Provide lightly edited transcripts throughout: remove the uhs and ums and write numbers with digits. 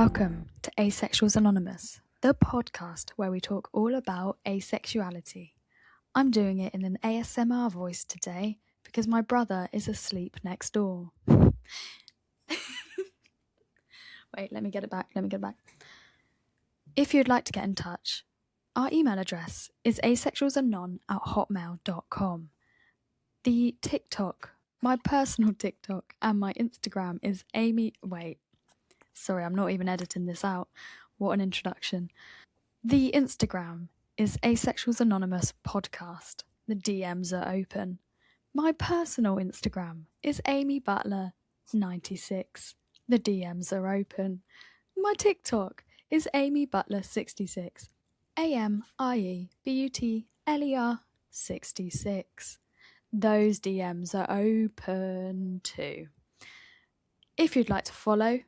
Welcome to Asexuals Anonymous, the podcast where we talk all about asexuality. I'm doing it in an ASMR voice today because my brother is asleep next door. Wait, let me get it back. If you'd like to get in touch, our email address is asexualsanon@hotmail.com. The TikTok, my personal TikTok, and my Instagram is Amie. Wait, sorry, I'm not even editing this out. What an introduction. The Instagram is Asexuals Anonymous Podcast. The DMs are open. My personal Instagram is Amie Butler 96. The DMs are open. My TikTok is Amie Butler 66. AMIEBUTLER 66. Those DMs are open too. If you'd like to follow,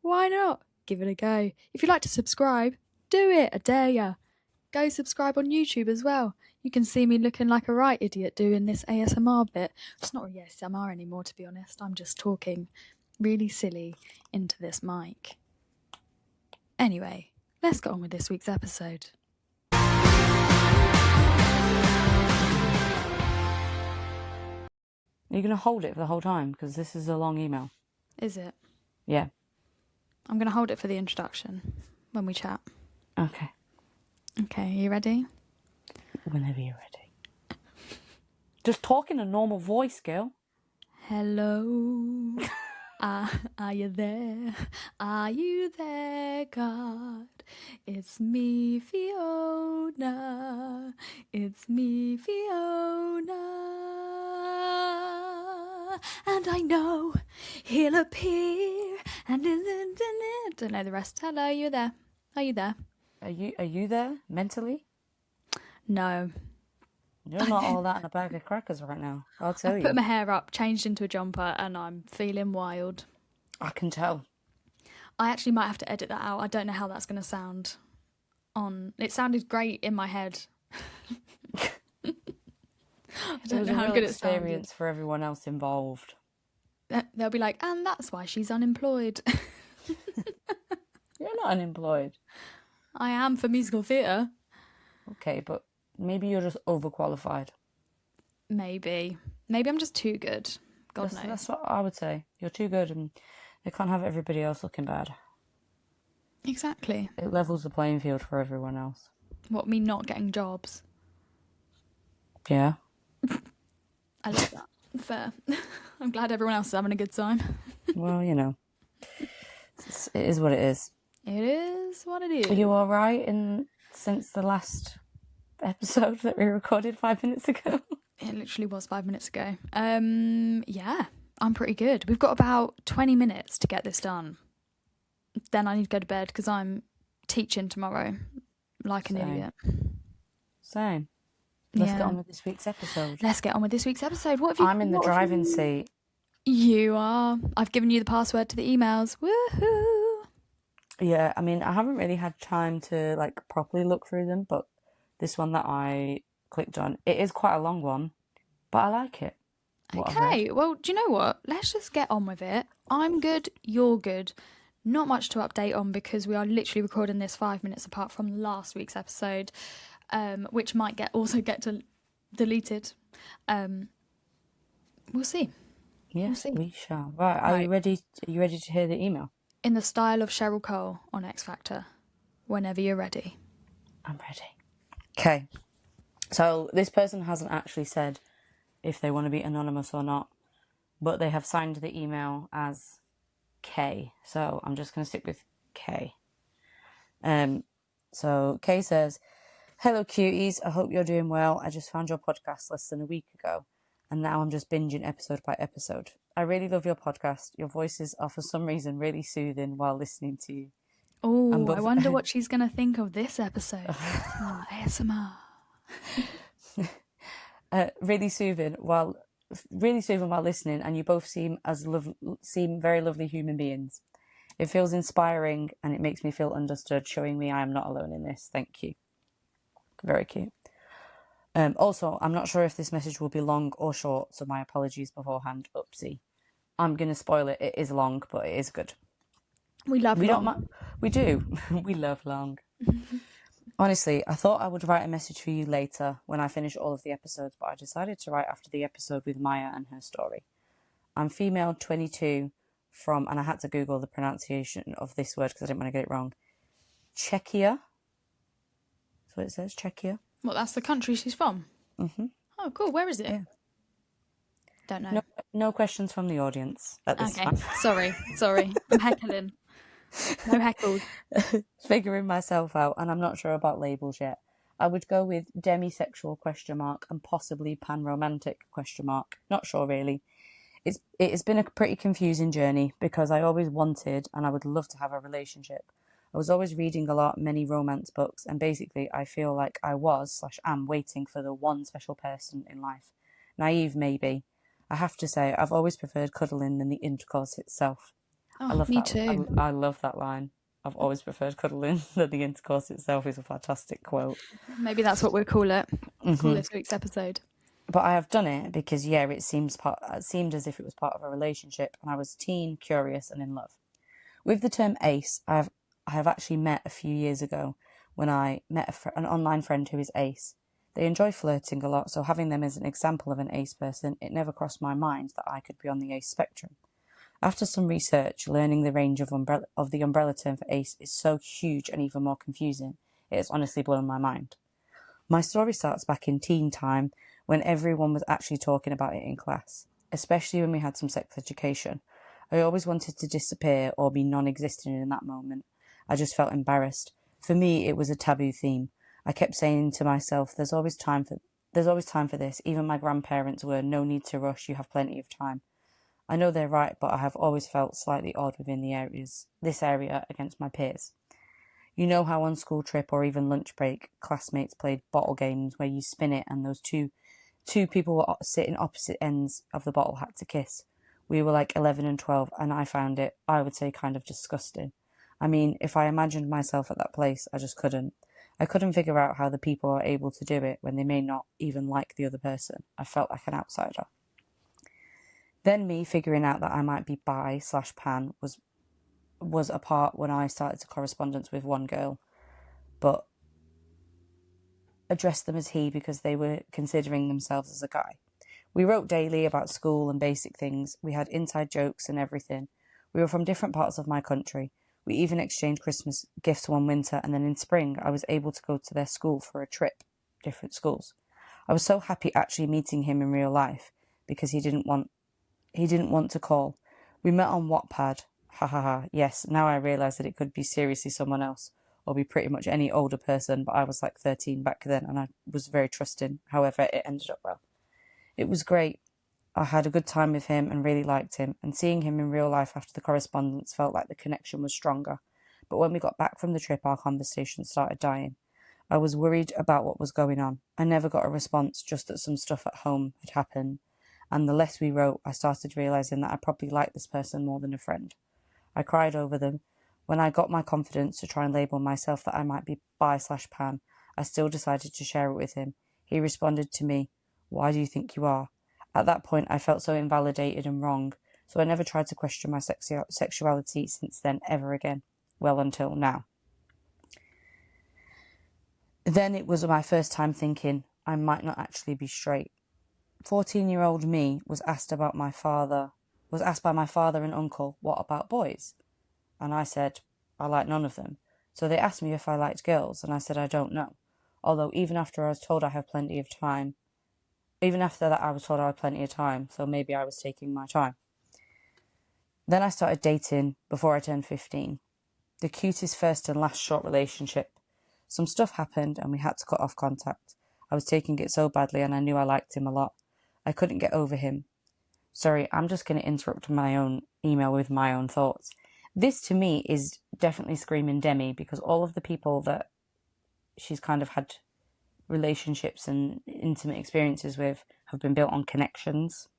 why not? Give it a go. If you'd like to subscribe, do it. I dare ya. Go subscribe on YouTube as well. You can see me looking like a right idiot doing this ASMR bit. It's not really ASMR anymore, to be honest. I'm just talking really silly into this mic. Anyway, let's get on with this week's episode. Are you going to hold it for the whole time? Because this is a long email. Is it? Yeah. I'm going to hold it for the introduction when we chat. Okay. Okay, are you ready? Whenever you're ready. Just talk in a normal voice, girl. Hello. Are you there? Are you there, God? It's me, Fiona. It's me, Fiona. And I know he'll appear. And don't know the rest. Hello, you there? Are you there? Are you there mentally? No. You're not all that in a bag of crackers right now. I'll tell you. I put my hair up, changed into a jumper, and I'm feeling wild. I can tell. I actually might have to edit that out. I don't know how that's going to sound on... It sounded great in my head. I don't know how good it sounded. Experience for everyone else involved. They'll be like, and that's why she's unemployed. You're not unemployed. I am for musical theatre. Okay, but maybe you're just overqualified. Maybe I'm just too good. God knows. That's what I would say. You're too good and they can't have everybody else looking bad. Exactly. It levels the playing field for everyone else. What, me not getting jobs? Yeah. I love that. Fair. I'm glad everyone else is having a good time. Well, you know. It is what it is. It is what it is. Are you all right since the last episode that we recorded 5 minutes ago? It literally was 5 minutes ago. Yeah, I'm pretty good. We've got about 20 minutes to get this done. Then I need to go to bed because I'm teaching tomorrow like an idiot. Same. Let's get on with this week's episode. Let's get on with this week's episode. What have you... I'm in the driving seat. You are. I've given you the password to the emails. Woohoo! Yeah, I mean, I haven't really had time to properly look through them, but this one that I clicked on, it is quite a long one, but I like it. Okay, well, do you know what? Let's just get on with it. I'm good, you're good. Not much to update on because we are literally recording this 5 minutes apart from last week's episode, which might also get deleted. We'll see. Yes, we shall. Right, are you ready? Are you ready to hear the email? In the style of Cheryl Cole on X Factor. Whenever you're ready. I'm ready. Okay. So this person hasn't actually said if they want to be anonymous or not, but they have signed the email as K. So I'm just going to stick with K. So K says, "Hello cuties, I hope you're doing well. I just found your podcast less than a week ago, and now I'm just binging episode by episode. I really love your podcast. Your voices are for some reason really soothing while listening to you." Oh, I wonder what she's going to think of this episode. ASMR. Really soothing while listening, and you both seem very lovely human beings. It feels inspiring and it makes me feel understood, showing me I am not alone in this. Thank you. Very cute. Also, I'm not sure if this message will be long or short, so my apologies beforehand. Oopsie. I'm going to spoil it. It is long, but it is good. We love We long. don't we do. We love long. Honestly, I thought I would write a message for you later when I finish all of the episodes, but I decided to write after the episode with Maya and her story. I'm female, 22, from, and I had to Google the pronunciation of this word because I didn't want to get it wrong, Czechia. That's what it says, Czechia. Well, that's the country she's from. Mm-hmm. Oh, cool. Where is it? Yeah. Don't know. No questions from the audience at this time. Sorry. I'm heckling. No heckled. Figuring myself out, and I'm not sure about labels yet. I would go with demisexual ? And possibly pan-romantic ? Not sure really. It has been a pretty confusing journey because I always wanted and I would love to have a relationship. I was always reading a lot, many romance books, and basically I feel like I was/am waiting for the one special person in life. Naive maybe. I have to say I've always preferred cuddling than the intercourse itself. Oh, I love me that. too. I love that line. I've always preferred cuddling than the intercourse itself is a fantastic quote. Maybe that's what we'll call it. Call this week's episode. But I have done it because, it seemed as if it was part of a relationship, and I was teen, curious, and in love. With the term ace, I have actually met a few years ago when I met an online friend who is ace. They enjoy flirting a lot, so having them as an example of an ace person, it never crossed my mind that I could be on the ace spectrum. After some research, learning the range of the umbrella term for ace is so huge and even more confusing, it has honestly blown my mind. My story starts back in teen time when everyone was actually talking about it in class, especially when we had some sex education. I always wanted to disappear or be non-existent in that moment. I just felt embarrassed. For me, it was a taboo theme. I kept saying to myself, there's always time for this. Even my grandparents were, no need to rush, you have plenty of time. I know they're right, but I have always felt slightly odd within this area against my peers. You know how on school trip or even lunch break, classmates played bottle games where you spin it and those two people were sitting opposite ends of the bottle had to kiss. We were like 11 and 12, and I found it, I would say, kind of disgusting. I mean, if I imagined myself at that place, I just couldn't. I couldn't figure out how the people are able to do it when they may not even like the other person. I felt like an outsider. Then me figuring out that I might be bi/pan was a part when I started a correspondence with one girl, but addressed them as he because they were considering themselves as a guy. We wrote daily about school and basic things. We had inside jokes and everything. We were from different parts of my country. We even exchanged Christmas gifts one winter, and then in spring I was able to go to their school for a trip, different schools. I was so happy actually meeting him in real life because he didn't want to call. We met on Wattpad. Ha ha ha. Yes, now I realise that it could be seriously someone else or be pretty much any older person, but I was like 13 back then and I was very trusting. However, it ended up well. It was great. I had a good time with him and really liked him, and seeing him in real life after the correspondence felt like the connection was stronger. But when we got back from the trip, our conversation started dying. I was worried about what was going on. I never got a response, just that some stuff at home had happened. And the less we wrote, I started realising that I probably liked this person more than a friend. I cried over them. When I got my confidence to try and label myself that I might be bi/pan, I still decided to share it with him. He responded to me, "Why do you think you are?" At that point, I felt so invalidated and wrong, so I never tried to question my sexuality since then ever again. Well, until now. Then it was my first time thinking I might not actually be straight. 14-year-old me was asked by my father and uncle, what about boys? And I said, I like none of them. So they asked me if I liked girls, and I said I don't know. Although even after I was told I had plenty of time, so maybe I was taking my time. Then I started dating before I turned 15. The cutest first and last short relationship. Some stuff happened and we had to cut off contact. I was taking it so badly and I knew I liked him a lot. I couldn't get over him. Sorry, I'm just going to interrupt my own email with my own thoughts. This to me is definitely screaming Demi, because all of the people that she's kind of had relationships and intimate experiences with have been built on connections.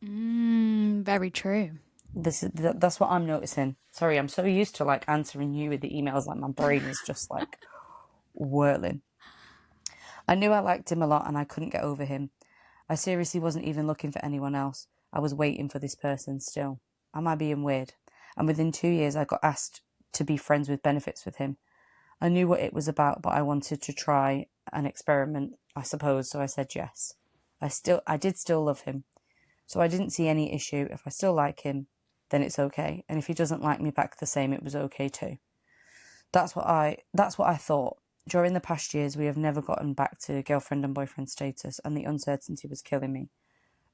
Very true. That's what I'm noticing. Sorry, I'm so used to like answering you with the emails, like my brain is just like whirling. I knew I liked him a lot and I couldn't get over him. I seriously wasn't even looking for anyone else. I was waiting for this person still. Am I being weird? and within 2 years I got asked to be friends with benefits with him. I knew what it was about, but I wanted to try an experiment, I suppose, so I said yes. I did still love him, so I didn't see any issue. If I still like him, then it's okay, and if he doesn't like me back the same, it was okay too. That's what I thought. During the past years, we have never gotten back to girlfriend and boyfriend status, and the uncertainty was killing me.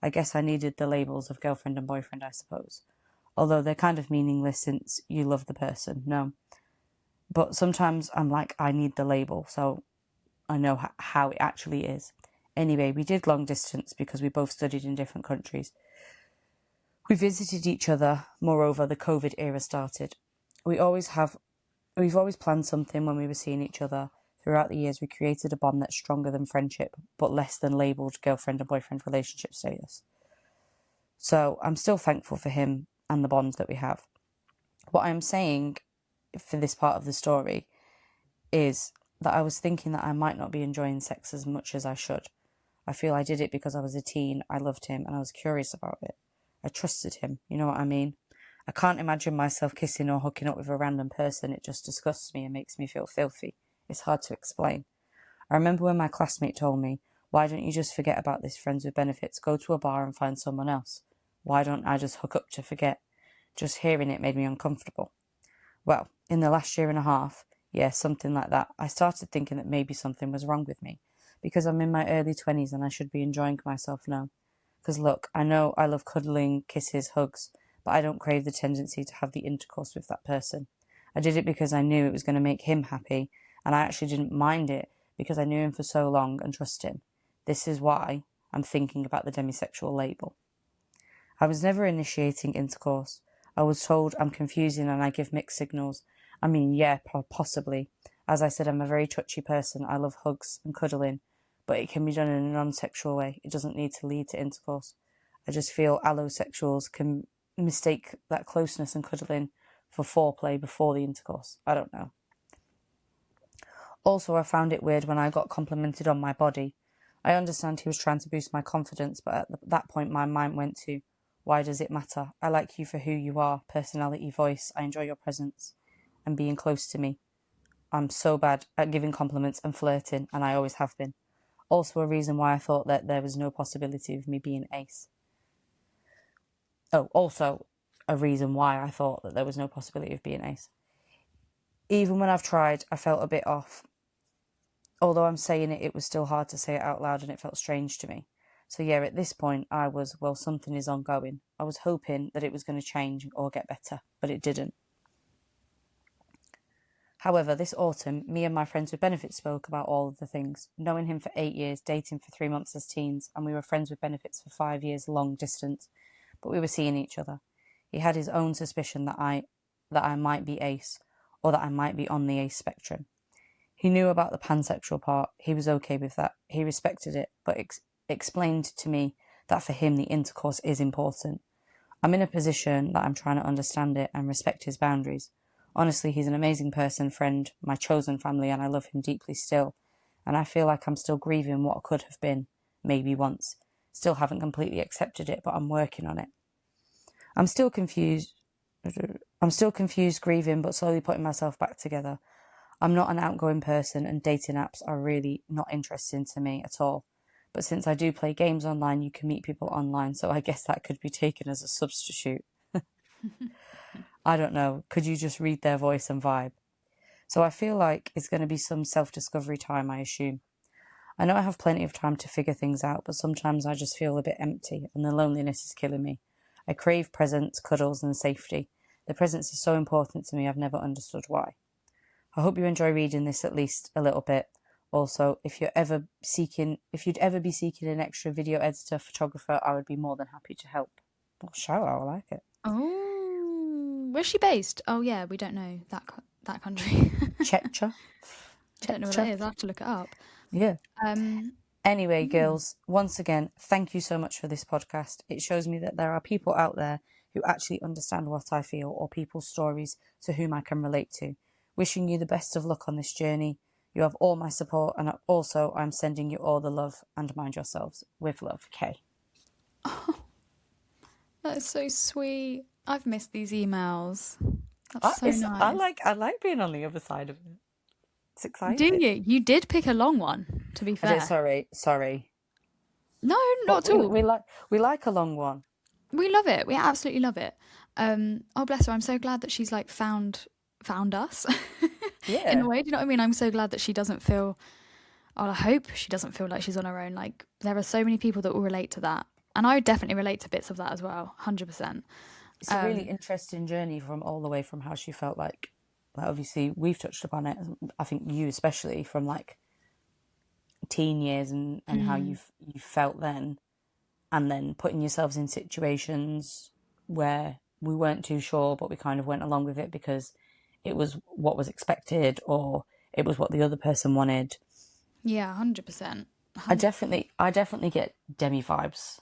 I guess I needed the labels of girlfriend and boyfriend, I suppose. Although they're kind of meaningless since you love the person, no. But sometimes I'm like, I need the label, so I know how it actually is. Anyway, we did long distance because we both studied in different countries. We visited each other. Moreover, the COVID era started. We've always planned something when we were seeing each other. Throughout the years, we created a bond that's stronger than friendship, but less than labelled girlfriend and boyfriend relationship status. So I'm still thankful for him and the bond that we have. What I'm saying for this part of the story is that I was thinking that I might not be enjoying sex as much as I should. I feel I did it because I was a teen, I loved him, and I was curious about it. I trusted him, you know what I mean? I can't imagine myself kissing or hooking up with a random person. It just disgusts me and makes me feel filthy. It's hard to explain. I remember when my classmate told me, why don't you just forget about this friends with benefits, go to a bar and find someone else? Why don't I just hook up to forget? Just hearing it made me uncomfortable. Well, in the last year and a half, yeah, something like that, I started thinking that maybe something was wrong with me, because I'm in my early 20s and I should be enjoying myself now. Because look, I know I love cuddling, kisses, hugs, but I don't crave the tendency to have the intercourse with that person. I did it because I knew it was going to make him happy, and I actually didn't mind it because I knew him for so long and trust him. This is why I'm thinking about the demisexual label. I was never initiating intercourse. I was told I'm confusing and I give mixed signals. I mean, yeah, possibly. As I said, I'm a very touchy person. I love hugs and cuddling, but it can be done in a non-sexual way. It doesn't need to lead to intercourse. I just feel allosexuals can mistake that closeness and cuddling for foreplay before the intercourse. I don't know. Also, I found it weird when I got complimented on my body. I understand he was trying to boost my confidence, but at that point my mind went to, why does it matter? I like you for who you are, personality, voice. I enjoy your presence and being close to me. I'm so bad at giving compliments and flirting, and I always have been. Also a reason why I thought that there was no possibility of me being ace. Oh, also a reason why I thought that there was no possibility of being ace. Even when I've tried, I felt a bit off. Although I'm saying it, it was still hard to say it out loud and it felt strange to me. So yeah, at this point I was, well, something is ongoing. I was hoping that it was going to change or get better, but it didn't. However, this autumn, me and my friends with benefits spoke about all of the things. Knowing him for 8 years, dating for 3 months as teens, and we were friends with benefits for 5 years long distance, but we were seeing each other. He had his own suspicion that I might be ace, or that I might be on the ace spectrum. He knew about the pansexual part. He was okay with that. He respected it, but explained to me that for him the intercourse is important. I'm in a position that I'm trying to understand it and respect his boundaries. Honestly, he's an amazing person, friend, my chosen family, and I love him deeply still. And I feel like I'm still grieving what could have been, maybe once. Still haven't completely accepted it, but I'm working on it. I'm still confused, grieving, but slowly putting myself back together. I'm not an outgoing person, and dating apps are really not interesting to me at all. But since I do play games online, you can meet people online, so I guess that could be taken as a substitute. I don't know. Could you just read their voice and vibe? So I feel like it's going to be some self-discovery time, I assume. I know I have plenty of time to figure things out, but sometimes I just feel a bit empty, and the loneliness is killing me. I crave presence, cuddles, and safety. The presence is so important to me, I've never understood why. I hope you enjoy reading this at least a little bit. Also, if you'd ever be seeking an extra video editor, photographer, I would be more than happy to help. Well, shout out, I like it. Oh, where's she based? Oh yeah, we don't know that country. Czechia. I don't know what that is. I'll have to look it up. Yeah. Anyway, girls, once again, thank you so much for this podcast. It shows me that there are people out there who actually understand what I feel, or people's stories to whom I can relate to. Wishing you the best of luck on this journey. You have all my support, and also I'm sending you all the love, and mind yourselves. With love, Kay. Oh, that is so sweet. I've missed these emails. That's so I nice. like being on the other side of it. It's Do exciting. you? You did pick a long one, to be I did. fair. Sorry. No, But not at all. we like a long one. We love it. We absolutely love it. Oh bless her. I'm so glad that she's like found us in a Yeah. way. Do you know what I mean? I'm so glad that she doesn't feel. Oh, I hope she doesn't feel like she's on her own. Like there are so many people that will relate to that, and I would definitely relate to bits of that as well. 100%. It's a really interesting journey from all the way from how she felt like obviously we've touched upon it. I think you especially from like teen years and how you felt then, and then putting yourselves in situations where we weren't too sure, but we kind of went along with it because it was what was expected or it was what the other person wanted. Yeah, 100%. I definitely get Demi vibes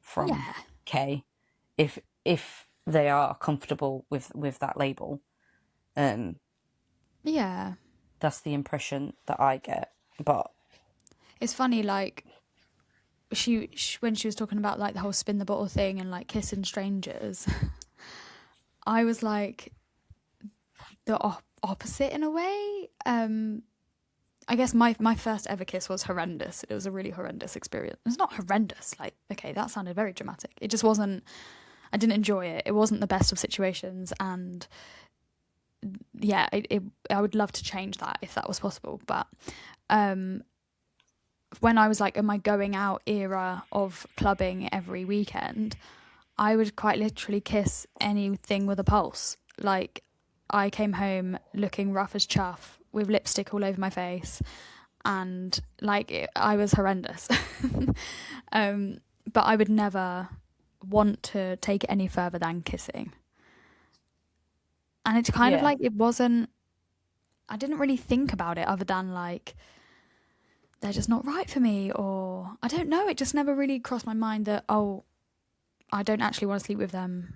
from Yeah, Kay if they are comfortable with that label. yeah. That's the impression that I get. But It's funny, like she when she was talking about like the whole spin the bottle thing and like kissing strangers, I was like the opposite in a way. I guess my first ever kiss was horrendous. It was a really horrendous experience. It's not horrendous, like okay, that sounded very dramatic. It just wasn't. I didn't enjoy it. It wasn't the best of situations, and yeah, I would love to change that if that was possible. But when I was like in my going out era of clubbing every weekend, I would quite literally kiss anything with a pulse. Like I came home looking rough as chuff with lipstick all over my face, and I was horrendous. But I would never want to take it any further than kissing. And it's kind of yeah, like it wasn't. I didn't really think about it other than like they're just not right for me, or I don't know. It just never really crossed my mind that I don't actually want to sleep with them.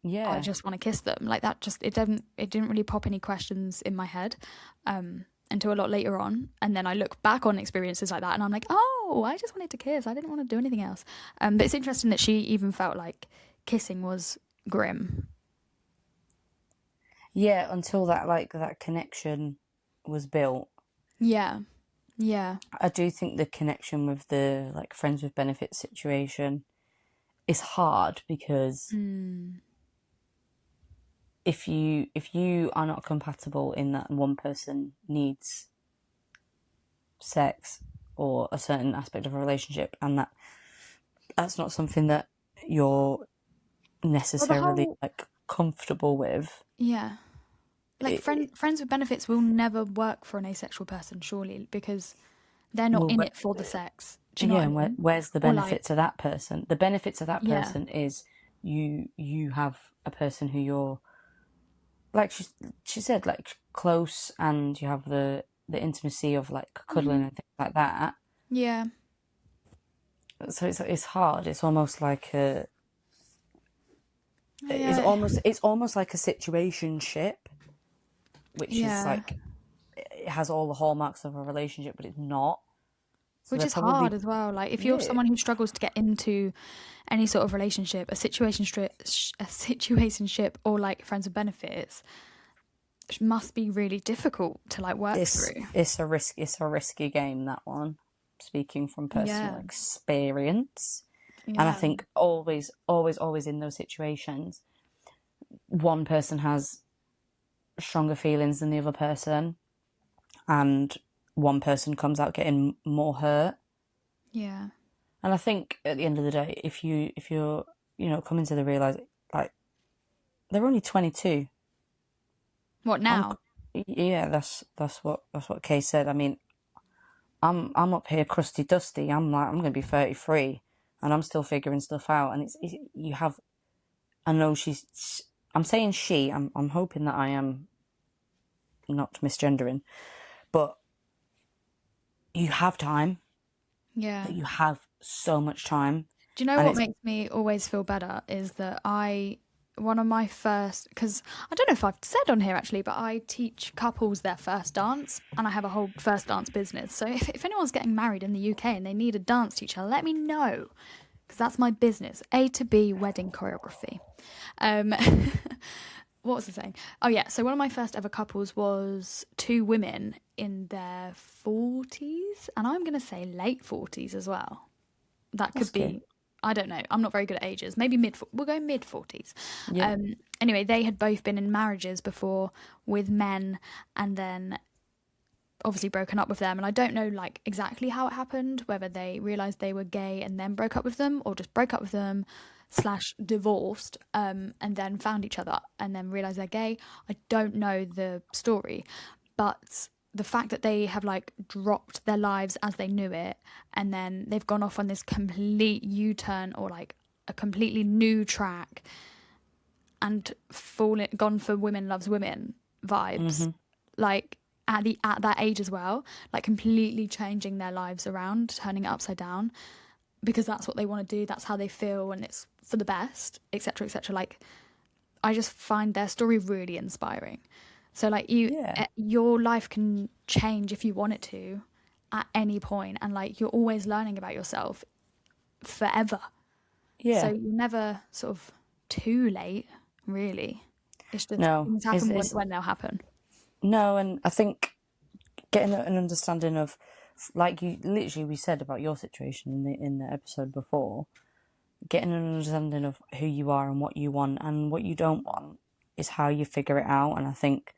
I yeah, just want to kiss them. Like that just it didn't really pop any questions in my head until a lot later on. And then I look back on experiences like that and I'm like, oh, I just wanted to kiss. I didn't want to do anything else. But it's interesting that she even felt like kissing was grim. yeah. Until that connection was built, Yeah. Yeah. I do think the connection with the like friends with benefits situation is hard because if you are not compatible in that one person needs sex or a certain aspect of a relationship and that's not something that you're Well, the necessarily whole like comfortable with. yeah. Like It, friends with benefits will never work for an asexual person, surely, because they're not well, in it for the sex. Do you know yeah, what I and mean? where's the Or like, benefit to that person? The benefit to that yeah. person is you have a person who you're like she said like close and you have the intimacy of like cuddling and things like that. Yeah. So it's hard. It's almost like a Yeah. it's almost like a situationship, which is Yeah. like it has all the hallmarks of a relationship, but it's not. So Which they're is hard probably as well. Like if you're yeah. someone who struggles to get into any sort of relationship, a situationship or like friends with benefits must be really difficult to like work through. It's a risky game, that one. Speaking from personal Yeah. experience. And I Yeah. think always in those situations, one person has stronger feelings than the other person, and one person comes out getting more hurt. Yeah. And I think at the end of the day, if you're coming to the realize like they're only 22. What I'm now? yeah, that's what Kay said. I mean, I'm up here crusty dusty. I'm going to be 33, and I'm still figuring stuff out. And it's you have. I know she's. I'm saying she. I'm hoping that I am not misgendering, but you have time. Yeah. That you have so much time, Do you know and what it's makes me always feel better is that one of my first, because I don't know if I've said on here actually, but I teach couples their first dance and I have a whole first dance business. So if anyone's getting married in the UK and they need a dance teacher, let me know because that's my business. A to B wedding choreography. Um, what was I saying? Oh yeah, so one of my first ever couples was two women in their 40s, and I'm gonna say late 40s as well. That That's could good. be, I don't know. I'm not very good at ages. Maybe we'll go mid 40s. Yeah. Anyway, they had both been in marriages before with men, and then obviously broken up with them. And I don't know like exactly how it happened, whether they realized they were gay and then broke up with them, or just broke up with them slash divorced, and then found each other and then realized they're gay. I don't know the story, but the fact that they have like dropped their lives as they knew it, and then they've gone off on this complete U-turn, or like a completely new track, and gone for women loves women vibes, like at that age as well, like completely changing their lives around, turning it upside down, because that's what they want to do, that's how they feel, and it's for the best, etc., etc. Like, I just find their story really inspiring. So like Yeah. your life can change if you want it to at any point, and like you're always learning about yourself forever. So Yeah. you're never sort of too late, really. It's just No, things happen when they'll happen. no, and I think getting an understanding of, like you literally we said about your situation in the episode before, getting an understanding of who you are and what you want and what you don't want is how you figure it out. And I think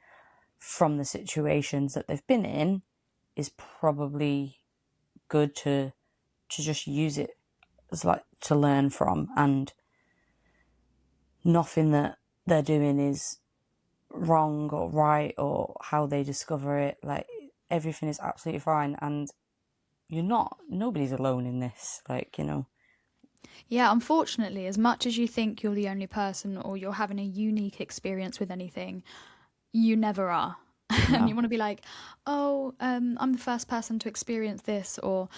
from the situations that they've been in is probably good to just use it as like to learn from, and nothing that they're doing is wrong or right or how they discover it. Like, everything is absolutely fine, and nobody's alone in this, like, you know. Yeah, unfortunately, as much as you think you're the only person or you're having a unique experience with anything, you never are. And you No. want to be like, oh, I'm the first person to experience this, or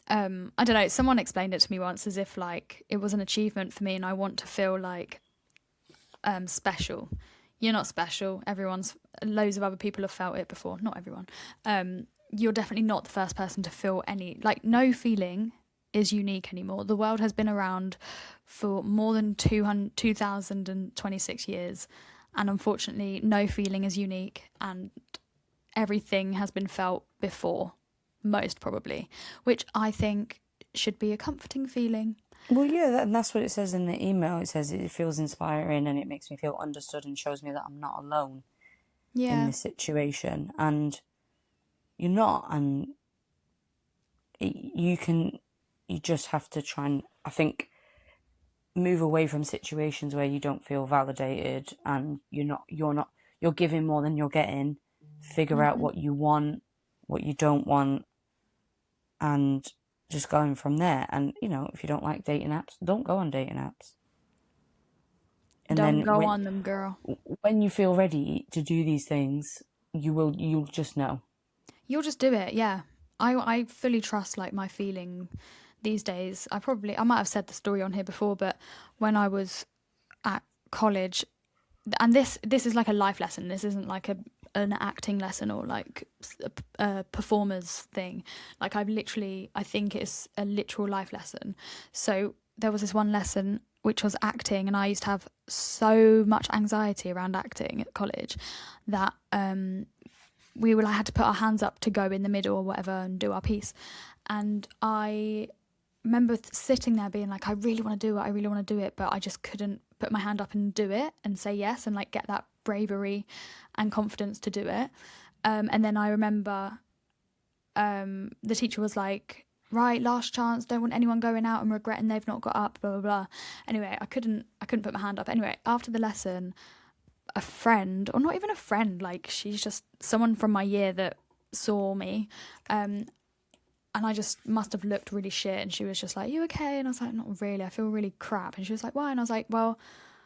I don't know. Someone explained it to me once as if like it was an achievement for me, and I want to feel like special. You're not special. Loads of other people have felt it before. Not everyone. You're definitely not the first person to feel any, like, no feeling is unique anymore. The world has been around for more than 2026 years, and unfortunately no feeling is unique, and everything has been felt before, most probably, which I think should be a comforting feeling. Well, yeah, and that's what it says in the email. It says it feels inspiring and it makes me feel understood and shows me that I'm not alone in Yeah. this situation. And you're not, and you just have to try and, I think, move away from situations where you don't feel validated and you're giving more than you're getting. Figure out what you want, what you don't want, and just going from there. And, you know, if you don't like dating apps, don't go on dating apps. And Don't then go on them, girl. when you feel ready to do these things, you'll just know. You'll just do it, yeah. I fully trust like my feeling these days. I might have said the story on here before, but when I was at college, and this is like a life lesson. This isn't like an acting lesson or like a performer's thing. Like I think it's a literal life lesson. So there was this one lesson which was acting, and I used to have so much anxiety around acting at college that I had to put our hands up to go in the middle or whatever and do our piece. And I remember sitting there being like, I really want to do it, I really want to do it, but I just couldn't put my hand up and do it and say yes and like get that bravery and confidence to do it. And then I remember the teacher was like, right, last chance, don't want anyone going out and regretting they've not got up, blah blah blah. Anyway, I couldn't put my hand up. Anyway, after the lesson, a friend, or not even a friend, like she's just someone from my year that saw me, and I just must have looked really shit, and she was just like, you okay? And I was like, not really, I feel really crap. And she was like, why? And I was like, well,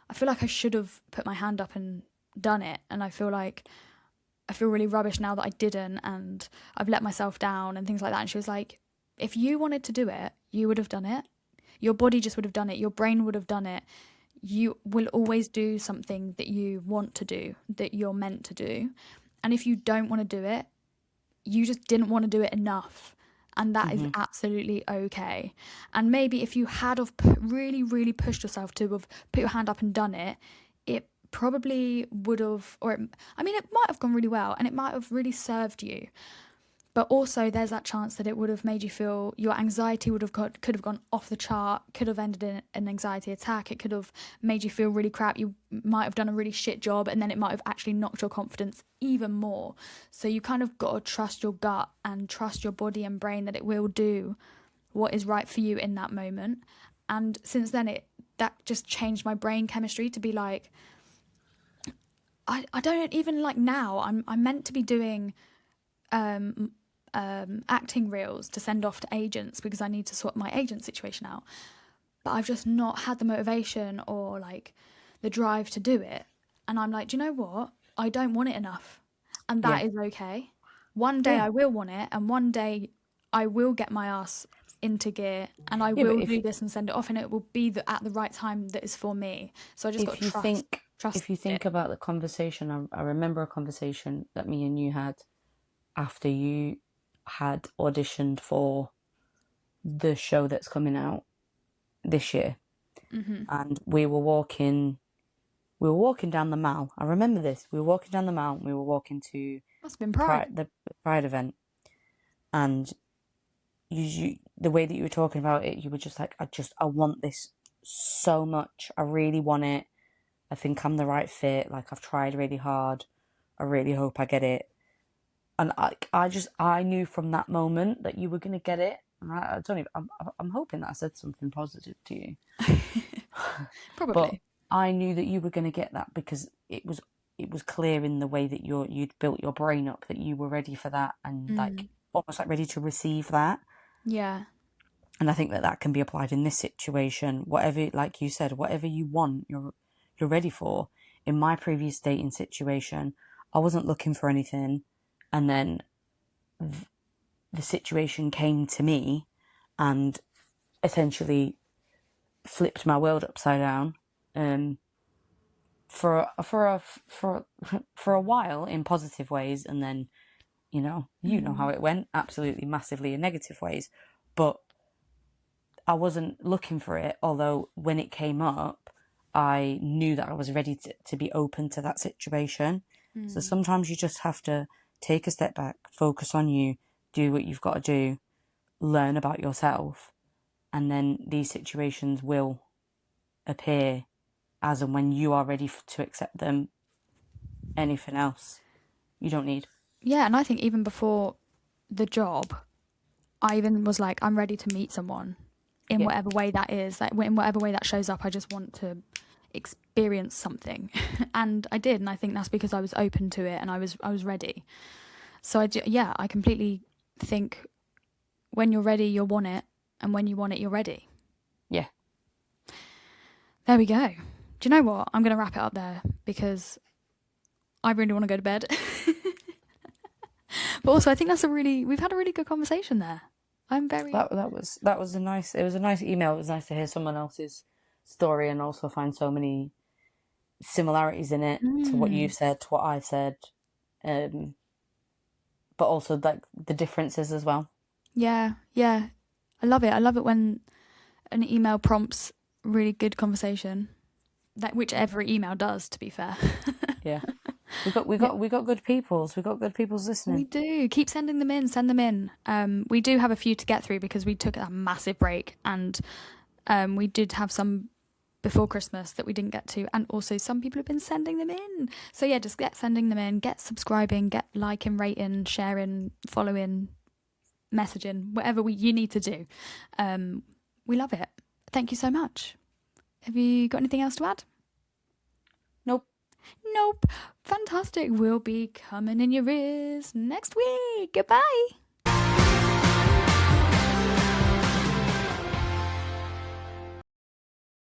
I feel like I should have put my hand up and done it, and I feel really rubbish now that I didn't, and I've let myself down and things like that. And she was like, if you wanted to do it, you would have done it. Your body just would have done it. Your brain would have done it. You will always do something that you want to do, that you're meant to do. And if you don't want to do it, you just didn't want to do it enough. and that is absolutely okay. And maybe if you had have really, really pushed yourself to have put your hand up and done it, it probably would have, or I mean, it might have gone really well, and it might have really served you. But also, there's that chance that it would have made you feel, your anxiety could have gone off the chart, could have ended in an anxiety attack. It could have made you feel really crap. You might have done a really shit job, and then it might have actually knocked your confidence even more. So you kind of got to trust your gut and trust your body and brain that it will do what is right for you in that moment. And since then, that just changed my brain chemistry to be like, I don't even like now. I'm meant to be doing acting reels to send off to agents because I need to sort my agent situation out. But I've just not had the motivation or like the drive to do it. And I'm like, do you know what? I don't want it enough. And that is okay. One day I will want it, and one day I will get my ass into gear, and I will do this and send it off, and it will be at the right time that is for me. So I just got to trust. If you think about the conversation, I remember a conversation that me and you had after you had auditioned for the show that's coming out this year, and we were walking down the mall. I remember this. We were walking down the mall. We were walking to Must have been Pride. The Pride event, and you the way that you were talking about it, you were just like, I want this so much. I really want it. I think I'm the right fit. Like, I've tried really hard. I really hope I get it. And I knew from that moment that you were going to get it. And I don't even, I'm hoping that I said something positive to you. Probably. But I knew that you were going to get that because it was clear in the way that you'd built your brain up that you were ready for that, and like almost like ready to receive that. Yeah. And I think that can be applied in this situation. Whatever, like you said, whatever you want, you're ready for. In my previous dating situation, I wasn't looking for anything. And then the situation came to me and essentially flipped my world upside down. For a while in positive ways, and then you know how it went, absolutely massively in negative ways. But I wasn't looking for it. Although when it came up, I knew that I was ready to be open to that situation. So sometimes you just have to take a step back, focus on you, do what you've got to do, learn about yourself, and then these situations will appear as and when you are ready to accept them. Anything else you don't need. Yeah, and I think even before the job, I even was like, I'm ready to meet someone in whatever way that is. Like, in whatever way that shows up, I just want to experience something. And I did, and I think that's because I was open to it and I was ready. So I completely think when you're ready, you'll want it, and when you want it, you're ready. Yeah. There we go. Do you know what? I'm going to wrap it up there because I really want to go to bed. But also, I think we've had a really good conversation there. I'm very... That was a nice email. It was nice to hear someone else's story and also find so many similarities in it to what you've said, to what I've said. But also like the differences as well. Yeah. I love it. I love it when an email prompts really good conversation. Which every email does, to be fair. Yeah. We got good peoples. We got good peoples listening. We do. Keep sending them in. Send them in. We do have a few to get through because we took a massive break, and we did have some before Christmas that we didn't get to, and also some people have been sending them in. So yeah, just get sending them in. Get subscribing. Get liking, rating, sharing, following, messaging. Whatever you need to do. We love it. Thank you so much. Have you got anything else to add? Nope. Fantastic. We'll be coming in your ears next week. Goodbye.